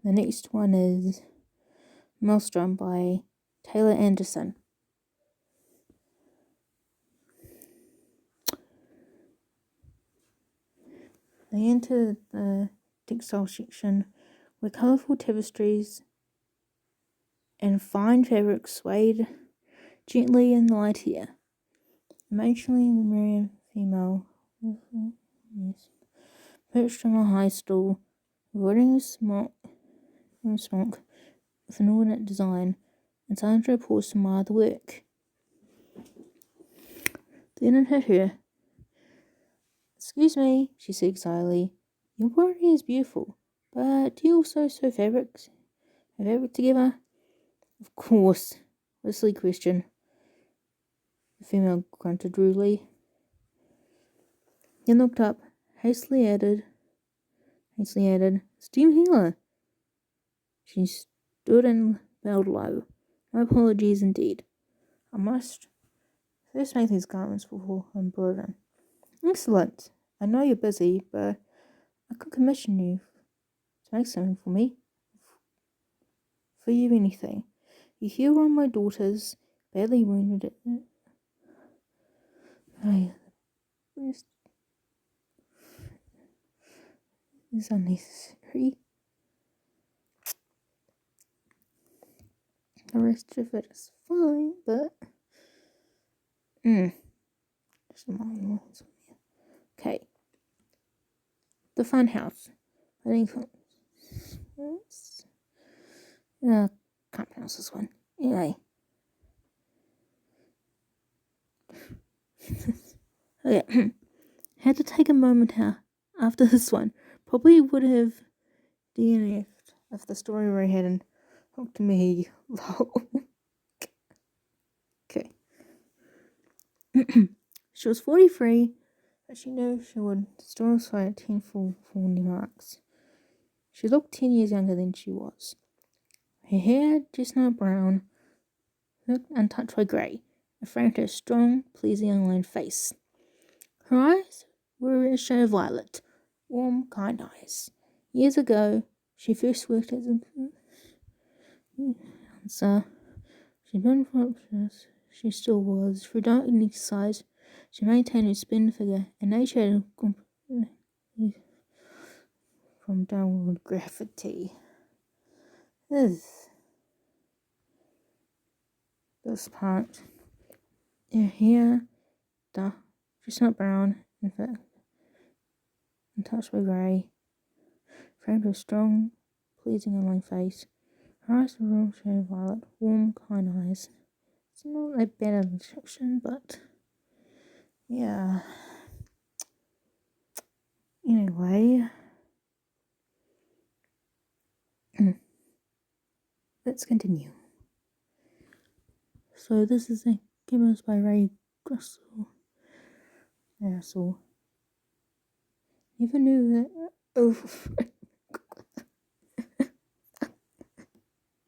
The next one is Maelstrom by Taylor Anderson. They enter the textile section where colourful tapestries and fine fabrics swayed gently in the light air. Emotionally Marian female, perched on a high stool, avoiding a smock with an ornate design, and Sandra paused to admire the work. Then it hit her. "Excuse me," she said excitedly. "Your embroidery is beautiful, but do you also sew fabric together?" "Of course," was a silly question. The female grunted rudely. Then looked up, hastily added, "Steam healer." She stood and bowed low. "My apologies indeed. I must first make these garments before embroidering." "Excellent. I know you're busy, but I could commission you to make something for me. For you, anything. You hear one of my daughters badly wounded. This is unnecessary. The rest of it is fine, but just a moment. Okay. The Fun House. I think can't pronounce this one. Anyway. Okay. Had to take a moment after this one. Probably would have DNF'd if the story hadn't hooked me. Okay. She was 43, but she knew she would still cite 10 full marks. She looked 10 years younger than she was. Her hair, chestnut brown, looked untouched by grey, and framed her strong, pleasing, unlined face. Her eyes were a shade of violet, warm, kind eyes. Years ago, she first worked as a dancer. She'd been voluptuous. She still was. Through diet and exercise, she maintained her splendid figure and nature from downward gravity. This part. Her hair, dark, chestnut brown, in fact, untouched by grey, framed her strong, pleasing, unlined face. Her eyes were real shade of violet, warm, kind eyes. It's not a bad description, but yeah. Anyway, let's continue. So this is a Gibbons by Ray Russell. Never knew that. Oh,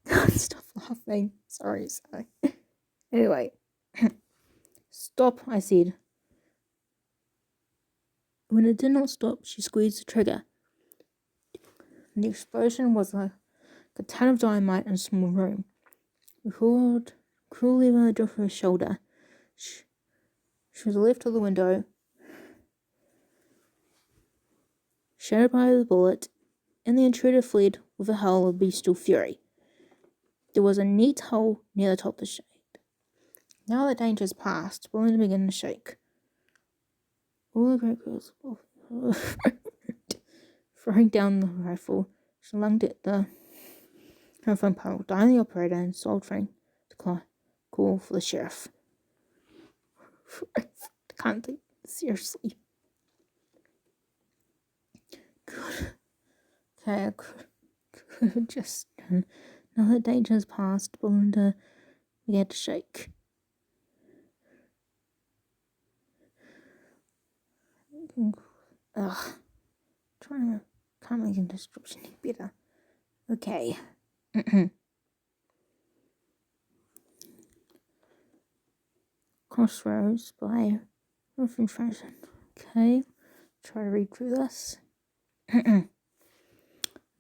can't stop laughing. Sorry. Anyway, stop, I said. When it did not stop, she squeezed the trigger. The explosion was like a ton of dynamite in a small room. We crawled cruelly by the drop of her shoulder. She was left of the window, shattered by the bullet, and the intruder fled with a howl of bestial fury. There was a neat hole near the top of the shade. Now that danger is past, Belinda began to shake. All the great girls throwing down the rifle, she lunged at the telephone pole, dialing the operator and sold Frank to call for the sheriff. I can't think, seriously. Good. Okay, I could have just done. Now that danger has passed, Belinda began to shake. Can't make a description any better. Okay. Crossroads by Ruffin Fraser. Okay. Try to read through this.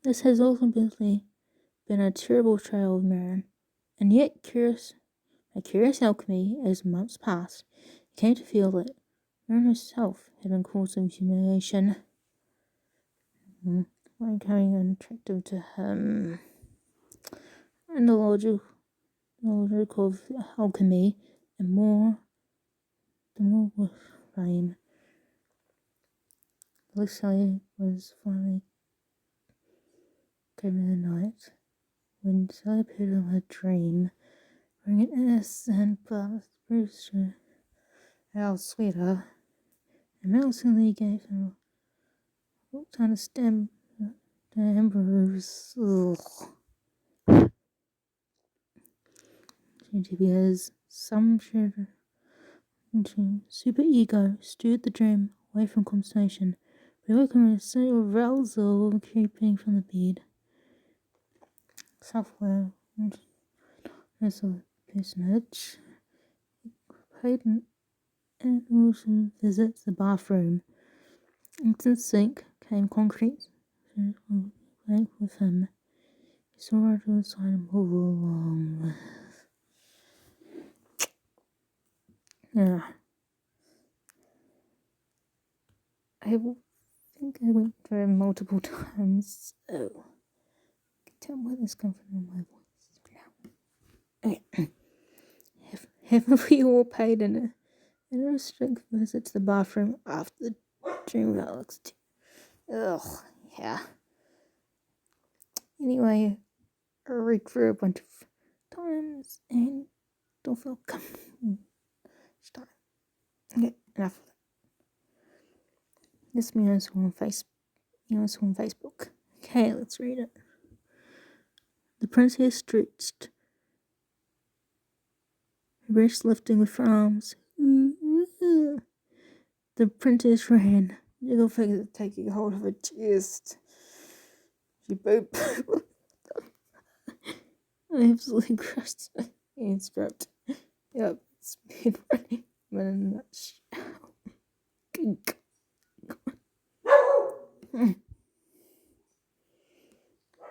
This has ultimately been a terrible trial of Marin, and yet by curious alchemy, as months passed, he came to feel that Marin herself had been cause of humiliation. By becoming unattractive to him, and the logic of alchemy, and the more with fame. Lucy was finally given the night when Sally appeared in her dream, bringing innocent but Brewster out sweeter, and Melson gave him a time to stem to Ambrose. Because some shared super ego steered the dream away from conversation, but welcome a state of arousal creeping from the bed. Software as a personage, Hayden and also visits the bathroom. Into the sink came concrete blank with him. He saw her to the side and move along. Yeah. I think I went through it multiple times, so I can tell where this comes from in my voice now. Okay. Haven't we all paid in a strict visit to the bathroom after the dream of Alex? Ugh, yeah. Anyway, I read through a bunch of times and don't feel comfortable. Stop. Okay, enough of that. This means on Facebook. Okay, let's read it. The princess stretched, her breast lifting with her arms. The princess ran, jiggle fingers taking hold of her chest. She booped. I absolutely crushed her and scrubbed. Yep, it's been running in a nutshell.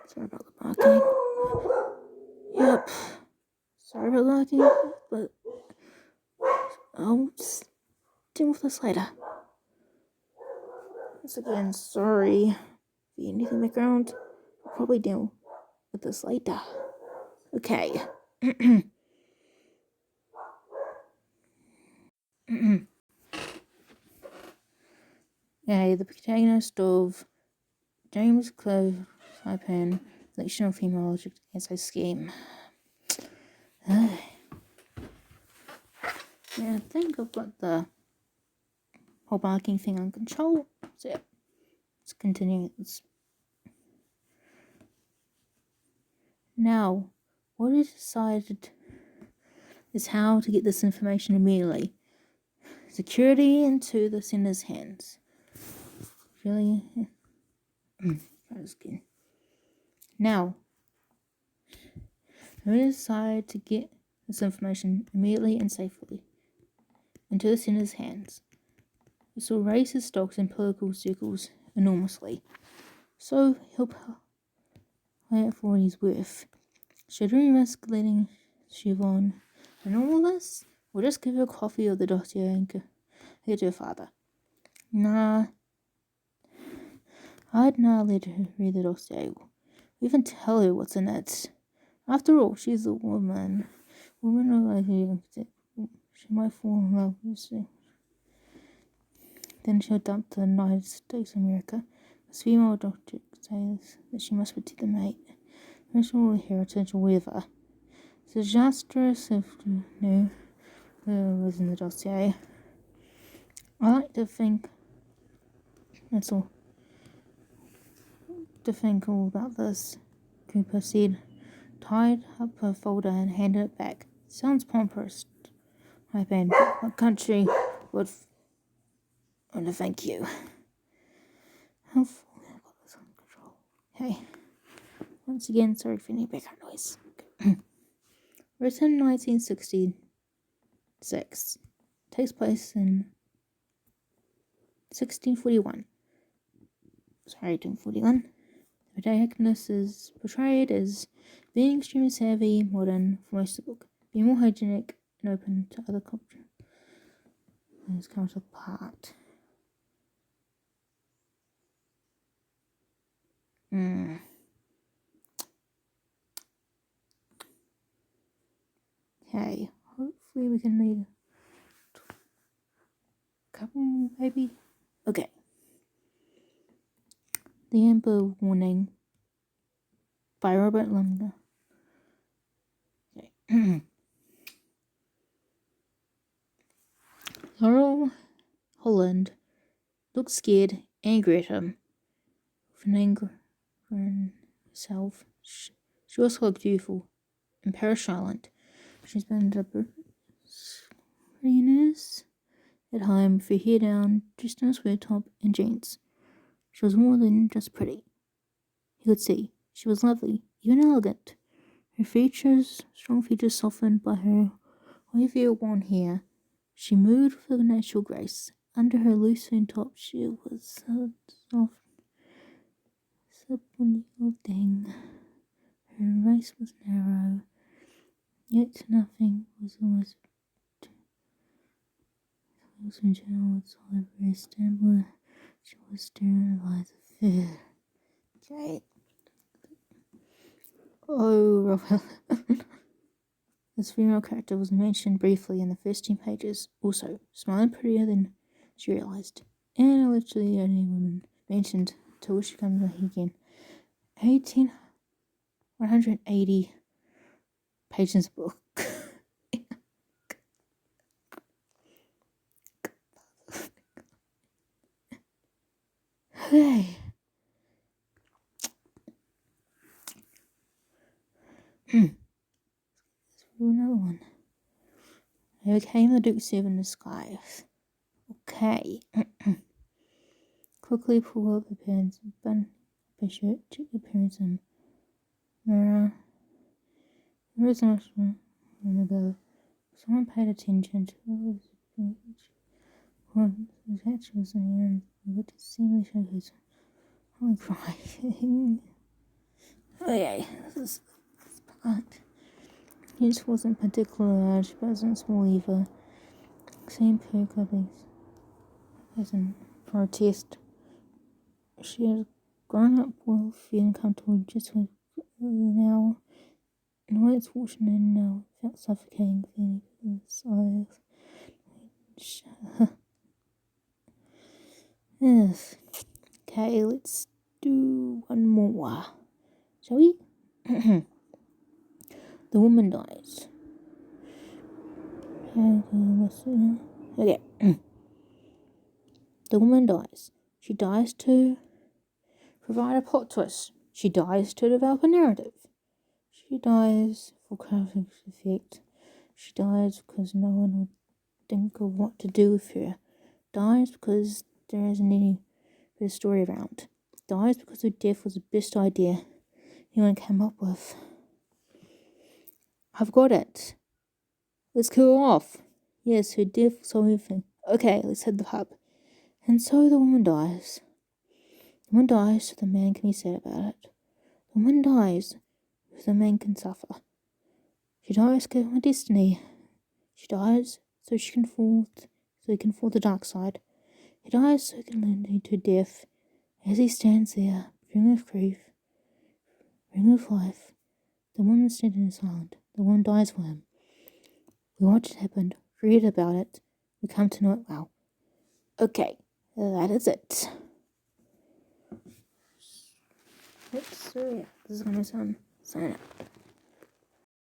Sorry about the barking. Yep. Sorry about the barking, but I'll just deal with this later. Once again, sorry. If you need anything in the background, I'll probably deal with this later. Okay. Yeah, the protagonist of James Clove Saipan, Selection of Female Logic Anti-Scheme. Yeah, I think I've got the whole barking thing under control. So yeah, let's continue this. Now, what I decided is how to get this information immediately. Security into the sender's hands. Really? Now, I decided to get this information immediately and safely into the sender's hands. This will raise his stocks in political circles enormously. So he'll pay it for what he's worth. Should we risk letting Siobhan know all this? Or just give her a copy of the dossier and give it to her father? Nah. I'd not let her read the dossier. Or even tell her what's in it. After all, she's a woman. Women are like she might fall in love with you. Then she'll dump the United States of America. This female doctor says that she must protect the mate, racial heritage, or whatever. It's disastrous if you knew what was in the dossier. I like to think that's all. To think all about this, Cooper said, tied up her folder and handed it back. Sounds pompous, my band, but my country would want to thank you. How fully I got this under control. Hey, once again, sorry for any background noise. Written 1966. Takes place in 1641. Sorry, 1841. protagonist is portrayed as being extremely savvy, modern for most of the book, being more hygienic and open to other culture. This comes apart. Okay, hopefully we can read a couple, maybe. Okay. The Amber Warning by Robert Lumley. Okay. Laurel Holland looked scared, angry at him, with an anger in herself. She also looked beautiful and silent. She's been up prettiness at home with her hair down, just in a sweater top and jeans. She was more than just pretty. He could see she was lovely, even elegant. Her strong features softened by her wavy blonde hair. She moved with a natural grace. Under her loose top, she was so soft, supple little thing. Her waist was narrow, yet nothing was almost in general with solid breast and she was staring at eyes of fear. Okay. Oh, Robert. This female character was mentioned briefly in the first 10 pages, also smiling prettier than she realised, and literally the only woman mentioned till she comes back again. 180 pages book. Okay. Let's do another one. I became the Duke's Seven disguise. Okay. Quickly pull up the pants and button up a shirt, check the appearance and mirror. There is no ago. Someone paid attention to what his actions in the end. We got to see the showcase. Holy crying. Okay, this part. His wasn't particularly large, but wasn't small either. Same pair cuppings as in protest. She had grown up well, feeling comfortable just with an hour. And when it's watching it now, it felt suffocating feeling inside. Yes. Okay, let's do one more. Shall we? The woman dies. Okay. The woman dies. She dies to provide a plot twist. She dies to develop a narrative. She dies for graphic effect. She dies because no one would think of what to do with her. Dies because there isn't any bit of story around. Dies because her death was the best idea anyone came up with. I've got it. Let's kill her off. Yes, her death was everything. Okay, let's hit the pub. And so the woman dies. The woman dies so the man can be sad about it. The woman dies so the man can suffer. She dies because of her destiny. She dies so he can fall to the dark side. He dies so he can lead to death. As he stands there, brimming with grief, brimming with life, the woman standing silent. The woman dies for him. We watch it happen, read about it, we come to know it well. Okay, that is it. So yeah, this is gonna sign out.